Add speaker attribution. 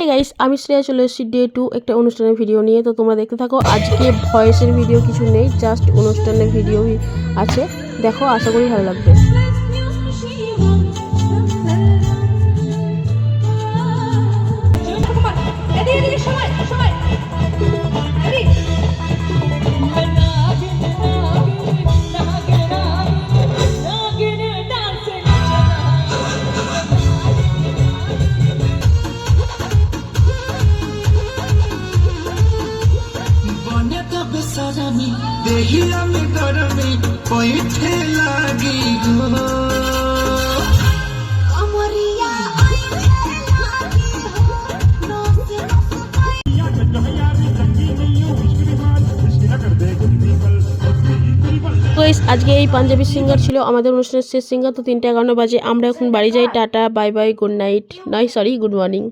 Speaker 1: এই গাইস, আমি শ্রেয়া চলে এসেছি ডে 2 একটা অনুষ্ঠানের ভিডিও নিয়ে। তো তোমরা দেখতে থাকো। আজকে ভয়েসের ভিডিও কিছু নেই, জাস্ট অনুষ্ঠানের ভিডিও আছে। দেখো, আশা করি ভালো লাগবে।
Speaker 2: দেখিয়া আমি গরমে পইতে লাগি গো আমরিয়া
Speaker 1: তো আজকে এই পাঞ্জাবি সিঙ্গার ছিল আমাদের অনুষ্ঠানের শেষ সিঙ্গার। তো 3:51 বাজে। আমরা এখন বাড়ি যাই। Tata, bye bye, good night, নয় সরি, গুড মর্নিং।